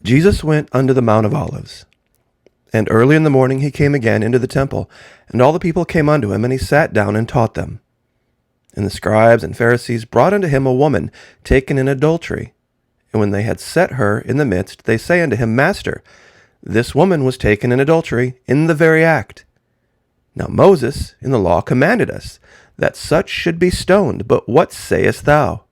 Jesus went unto the Mount of Olives. And early in the morning he came again into the temple, and all the people came unto him, and he sat down and taught them. And the scribes and Pharisees brought unto him a woman taken in adultery. And when they had set her in the midst, they say unto him, Master, this woman was taken in adultery in the very act. Now Moses in the law commanded us that such should be stoned, but what sayest thou?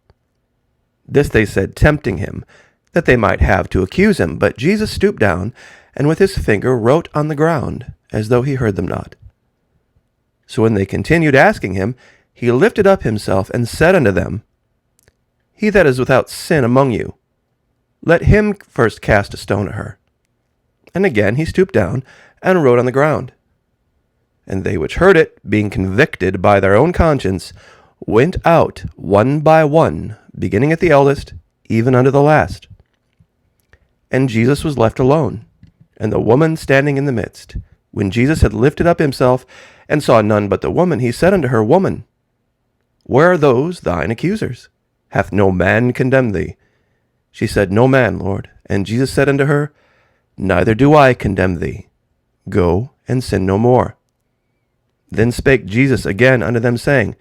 This they said, tempting him, that they might have to accuse him. But Jesus stooped down, and with his finger wrote on the ground, as though he heard them not. So when they continued asking him, he lifted up himself and said unto them, He that is without sin among you, let him first cast a stone at her. And again he stooped down and wrote on the ground. And they which heard it, being convicted by their own conscience, went out one by one, beginning at the eldest, even unto the last. And Jesus was left alone, and the woman standing in the midst. When Jesus had lifted up himself, and saw none but the woman, he said unto her, Woman, where are those thine accusers? Hath no man condemned thee? She said, No man, Lord. And Jesus said unto her, Neither do I condemn thee. Go, and sin no more. Then spake Jesus again unto them, saying,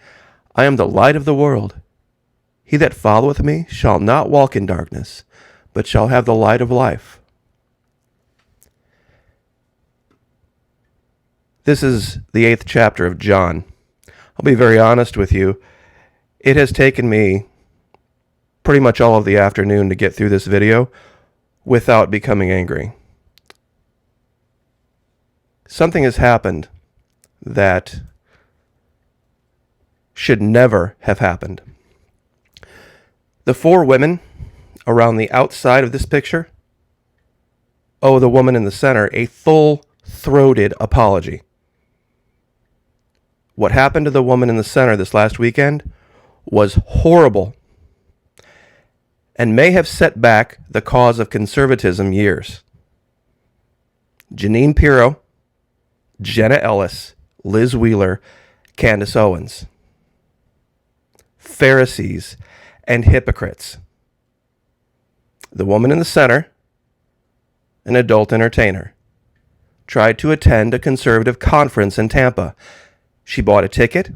I am the light of the world. He that followeth me shall not walk in darkness, but shall have the light of life. This is the 8th chapter of John. I'll be very honest with you. It has taken me pretty much all of the afternoon to get through this video without becoming angry. Something has happened that should never have happened. The 4 women around the outside of this picture owe the woman in the center a full-throated apology. What happened to the woman in the center this last weekend was horrible and may have set back the cause of conservatism years. Jeanine Pirro, Jenna Ellis, Liz Wheeler, Candace Owens. Pharisees and hypocrites. The woman in the center, an adult entertainer, tried to attend a conservative conference in Tampa. She bought a ticket,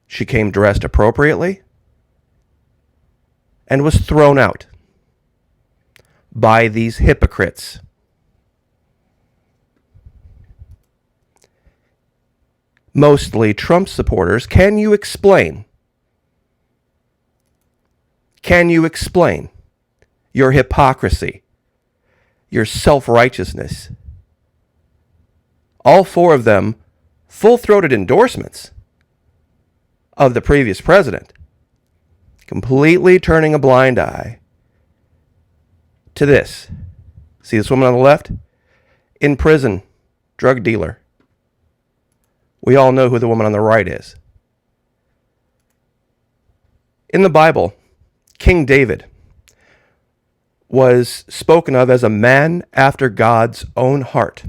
she came dressed appropriately, and was thrown out by these hypocrites. Mostly Trump supporters. Can you explain your hypocrisy, your self-righteousness? All 4 of them full-throated endorsements of the previous president, completely turning a blind eye to this. See this woman on the left? In prison, drug dealer. We all know who the woman on the right is. In the Bible, King David was spoken of as a man after God's own heart.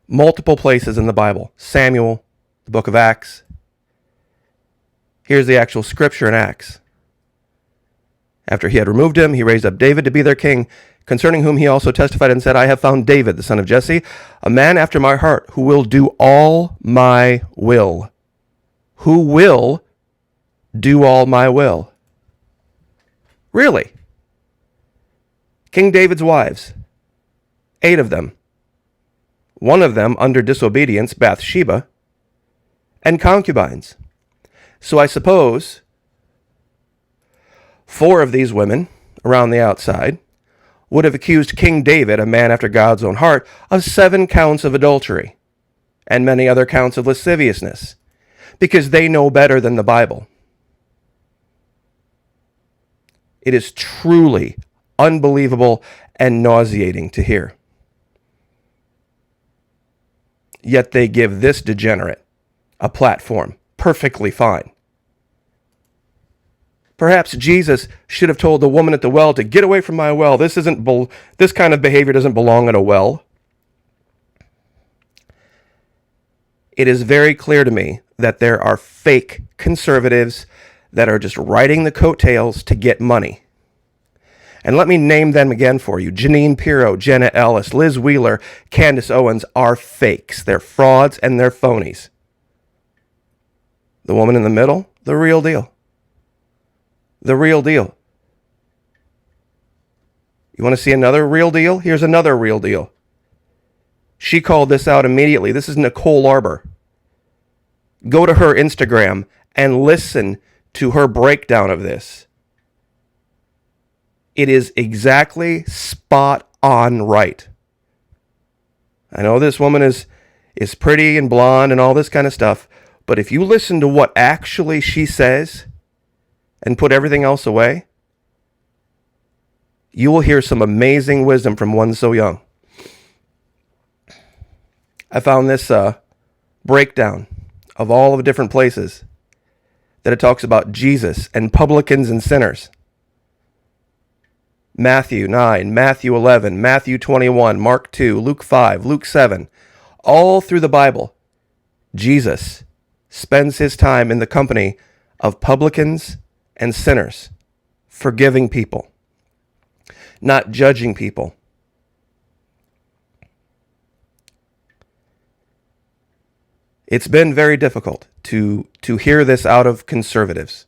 Multiple places in the Bible. Samuel, the book of Acts. Here's the actual scripture in Acts. After he had removed him, he raised up David to be their king, concerning whom he also testified and said, I have found David, the son of Jesse, a man after my heart, who will do all my will. Who will do all my will. Really? King David's wives, 8 of them. 1 of them under disobedience, Bathsheba, and concubines. So I suppose 4 of these women around the outside would have accused King David, a man after God's own heart, of 7 counts of adultery and many other counts of lasciviousness, because they know better than the Bible. It is truly unbelievable and nauseating to hear. Yet they give this degenerate a platform perfectly fine. Perhaps Jesus should have told the woman at the well to get away from my well. This kind of behavior doesn't belong at a well. It is very clear to me that there are fake conservatives that are just riding the coattails to get money. And let me name them again for you. Jeanine Pirro, Jenna Ellis, Liz Wheeler, Candace Owens are fakes. They're frauds and they're phonies. The woman in the middle, the real deal. The real deal. You want to see another real deal? Here's another real deal. She called this out immediately. This is Nicole Arbour. Go to her Instagram and listen to her breakdown of this. It is exactly spot on right. I know this woman is pretty and blonde and all this kind of stuff, but if you listen to what actually she says and put everything else away, you will hear some amazing wisdom from one so young. I found this breakdown of all of the different places that it talks about Jesus and publicans and sinners. Matthew 9, Matthew 11, Matthew 21, Mark 2, Luke 5, Luke 7. All through the Bible, Jesus spends his time in the company of publicans and sinners, forgiving people, not judging people. It's been very difficult to hear this out of conservatives.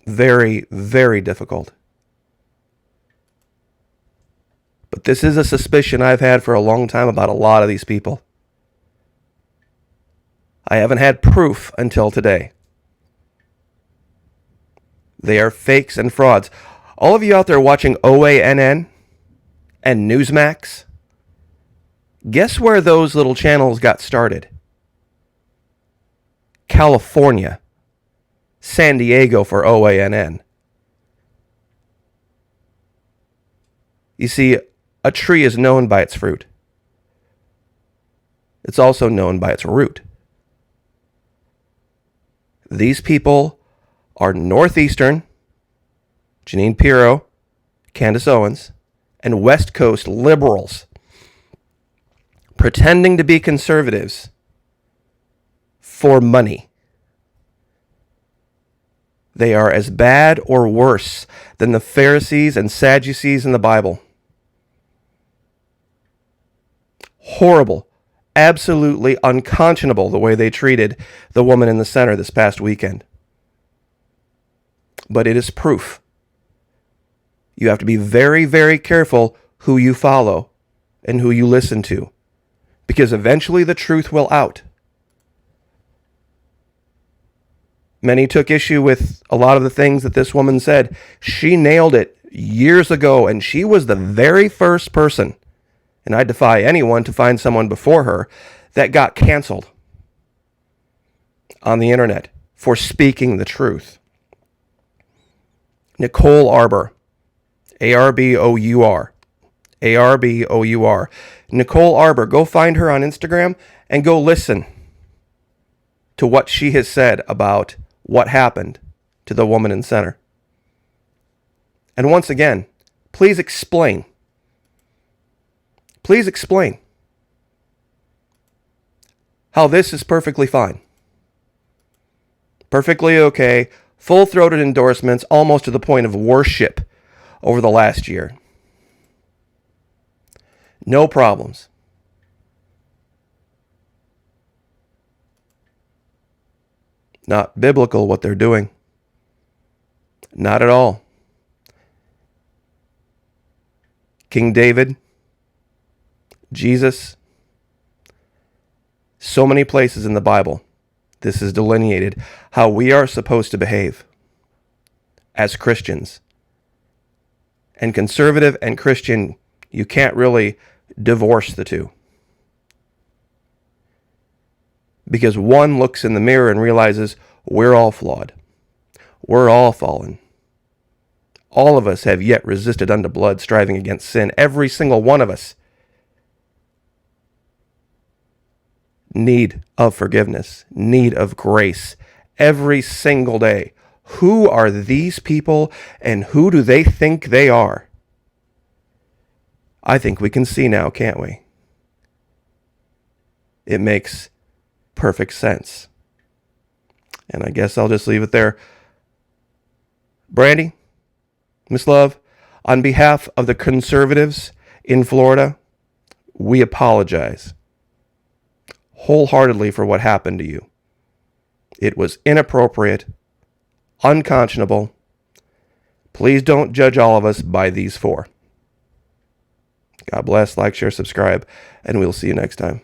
Very, very difficult. But this is a suspicion I've had for a long time about a lot of these people. I haven't had proof until today. They are fakes and frauds. All of you out there watching OANN and Newsmax, guess where those little channels got started? California. San Diego for OANN. You see, a tree is known by its fruit. It's also known by its root. These people are Northeastern, Jeanine Pirro, Candace Owens, and West Coast liberals pretending to be conservatives for money. They are as bad or worse than the Pharisees and Sadducees in the Bible. Horrible, absolutely unconscionable the way they treated the woman in the center this past weekend. But it is proof. You have to be very, very careful who you follow and who you listen to, because eventually the truth will out. Many took issue with a lot of the things that this woman said. She nailed it years ago, and she was the very first person, and I defy anyone to find someone before her, that got canceled on the internet for speaking the truth. Nicole Arbour, A-R-B-O-U-R, A-R-B-O-U-R. Nicole Arbour, go find her on Instagram and go listen to what she has said about what happened to the woman in center. And once again, please explain. Please explain how this is perfectly fine. Perfectly okay, full-throated endorsements, almost to the point of worship over the last year. No problems. Not biblical what they're doing. Not at all. King David, Jesus, so many places in the Bible, this is delineated how we are supposed to behave as Christians. And conservative and Christian, you can't really divorce the two. Because one looks in the mirror and realizes we're all flawed. We're all fallen. All of us have yet resisted unto blood, striving against sin. Every single one of us need of forgiveness, need of grace, every single day. Who are these people and who do they think they are? I think we can see now, can't we? It makes perfect sense. And I guess I'll just leave it there. Brandy, Miss Love, On behalf of the conservatives in Florida, we apologize wholeheartedly for what happened to you. It was inappropriate, unconscionable. Please don't judge all of us by these four. God bless, like, share, subscribe, and we'll see you next time.